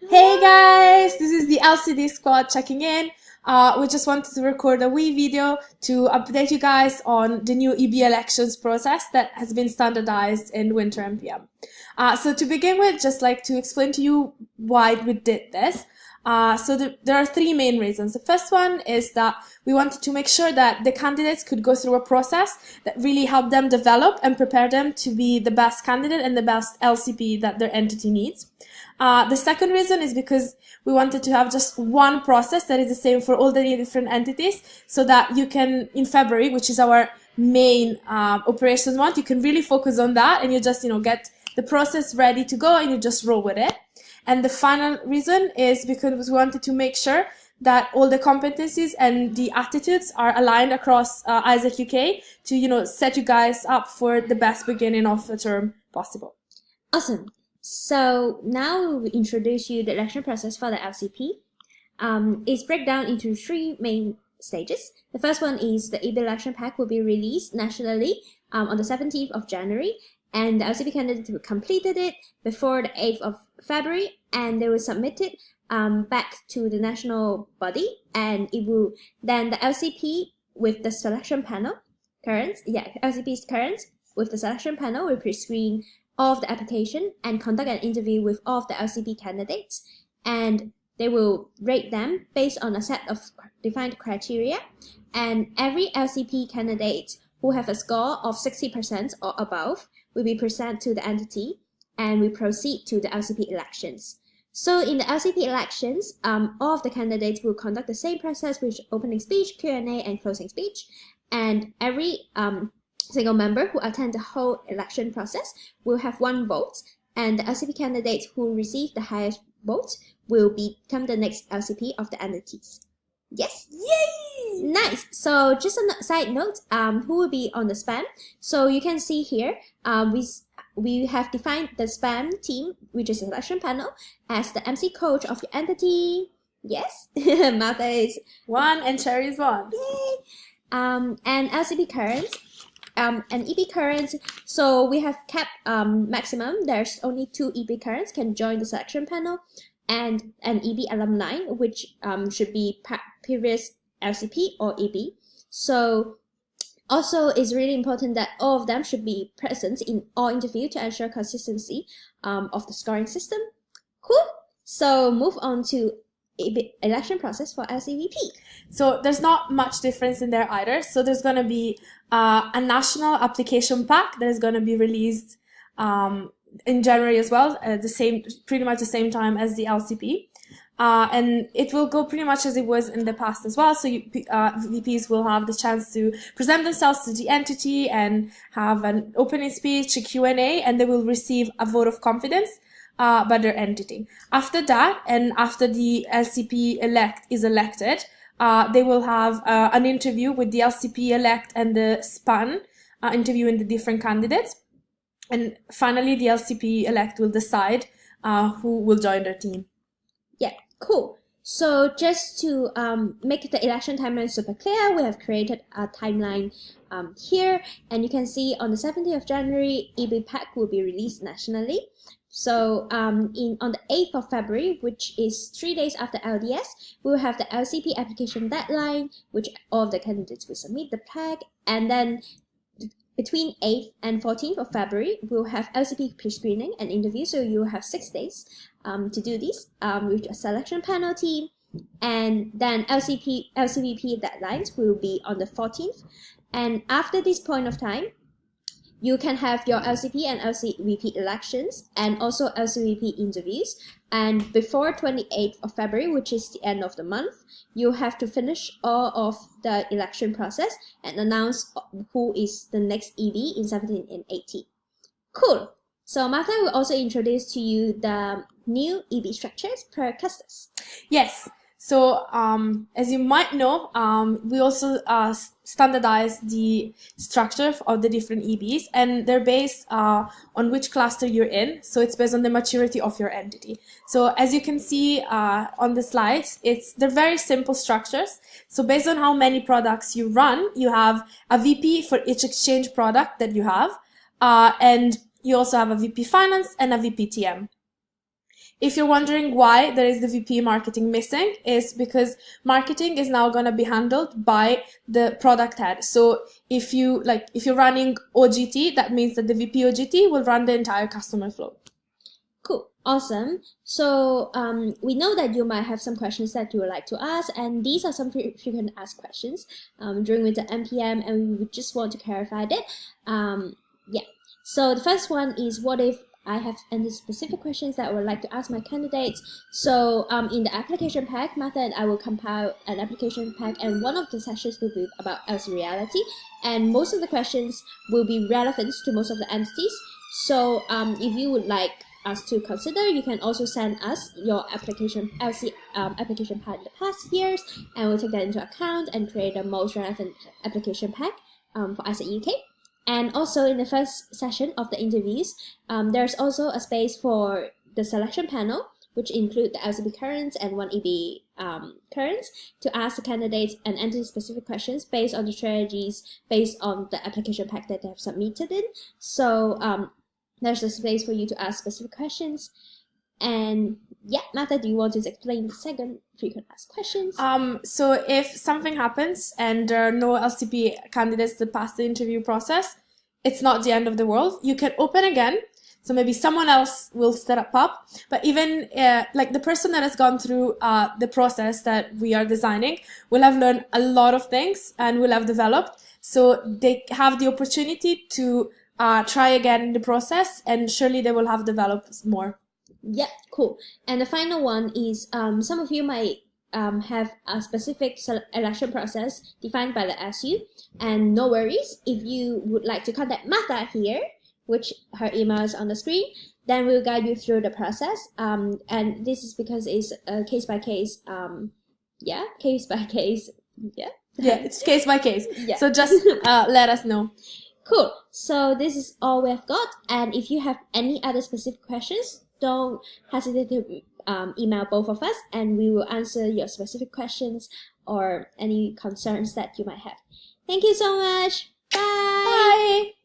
Hey guys, this is the LCD squad checking in. We just wanted to record a wee video to update you guys on the new EB elections process that has been standardized in Winter MPM. So to begin with, just like to explain to you why we did this. There are three main reasons. The first one is that we wanted to make sure that the candidates could go through a process that really helped them develop and prepare them to be the best candidate and the best LCP that their entity needs. The second reason is because we wanted to have just one process that is the same for all the different entities, so that you can, in February, which is our main operations month, you can really focus on that and you just, get the process ready to go and you just roll with it. And the final reason is because we wanted to make sure that all the competencies and the attitudes are aligned across Isaac UK to, set you guys up for the best beginning of the term possible. Awesome. So now we introduce you the election process for the LCP. It's break down into three main stages. The first one is the EB election pack will be released nationally on the 17th of January, and the LCP candidates who completed it before the 8th of February, and they will submit it back to the national body, and it will then the LCP with the selection panel LCP's current with the selection panel will pre-screen all of the application and conduct an interview with all of the LCP candidates, and they will rate them based on a set of defined criteria, and every LCP candidate who have a score of 60% or above will be presented to the entity, and we proceed to the LCP elections. So in the LCP elections, all of the candidates will conduct the same process with opening speech, Q&A, and closing speech, and every single member who attend the whole election process will have one vote, and the LCP candidates who receive the highest vote will become the next LCP of the entities. Yes? Yay! Nice. So just a side note, who will be on the spam? So you can see here, we have defined the spam team, which is the election panel, as the MC coach of the entity. Yes? Martha is 1 and Cherry is 1. Yay! And LCP currents. And EB currents, so we have kept maximum. There's only 2 EB currents can join the selection panel, and an EB alumni, which should be previous LCP or EB. So also it's really important that all of them should be present in all interviews to ensure consistency of the scoring system. Cool. So move on to election process for LCVP. So there's not much difference in there either. So there's going to be a national application pack that is going to be released in January as well, pretty much the same time as the LCP. And it will go pretty much as it was in the past as well. So VPs will have the chance to present themselves to the entity and have an opening speech, a Q&A, and they will receive a vote of confidence by their entity. After that, and after the LCP is elected, they will have an interview with the LCP elect and the SPAN, interviewing the different candidates. And finally, the LCP elect will decide who will join their team. Yeah, cool. So just to make the election timeline super clear, we have created a timeline here, and you can see on the 17th of January, EB pack will be released nationally. So on the 8th of February, which is 3 days after LDS, we will have the LCP application deadline, which all of the candidates will submit the pack, and then between 8th and 14th of February, we'll have LCP pre-screening and interview, so you will have 6 days to do this with a selection panel team, and then LCVP deadlines will be on the 14th, and after this point of time, you can have your LCP and LCVP elections and also LCVP interviews. And before 28th of February, which is the end of the month, you have to finish all of the election process and announce who is the next EB in 17 and 18. Cool. So Martha will also introduce to you the new EB structures per clusters. Yes. So as you might know, we also standardize the structure of the different EBs, and they're based on which cluster you're in. So it's based on the maturity of your entity. So as you can see on the slides, they're very simple structures. So based on how many products you run, you have a VP for each exchange product that you have, and you also have a VP Finance and a VP TM. if you're wondering why there is the VP marketing missing, is because marketing is now going to be handled by the product head. So if you're running OGT, that means that the VP OGT will run the entire customer flow. Cool. Awesome. So we know that you might have some questions that you would like to ask, and these are some frequent asked questions during with the NPM, and we would just want to clarify that. Yeah. So the first one is, what if I have any specific questions that I would like to ask my candidates? So in the application pack method, I will compile an application pack, and one of the sessions will be about LC reality, and most of the questions will be relevant to most of the entities. So if you would like us to consider, you can also send us your application LC application pack in the past years, and we'll take that into account and create the most relevant application pack for us at UK. And also in the first session of the interviews, there's also a space for the selection panel, which include the LCP currents and 1EB currents, to ask the candidates and entity-specific questions based on the strategies, based on the application pack that they have submitted in. So there's a space for you to ask specific questions. And yeah, Martha, do you want to explain the second frequent asked questions? So if something happens and there are no LCP candidates that pass the interview process, it's not the end of the world. You can open again. So maybe someone else will step up. But even like the person that has gone through the process that we are designing will have learned a lot of things and will have developed. So they have the opportunity to try again in the process, and surely they will have developed more. Yeah, cool. And the final one is some of you might have a specific election process defined by the SU, and no worries, if you would like to contact Martha here, which her email is on the screen, then we'll guide you through the process. And this is because it's case by case. Case by case. Yeah, it's case by case. Yeah. So just let us know. Cool. So this is all we've got. And if you have any other specific questions, don't hesitate to email both of us, and we will answer your specific questions or any concerns that you might have. Thank you so much. Bye. Bye.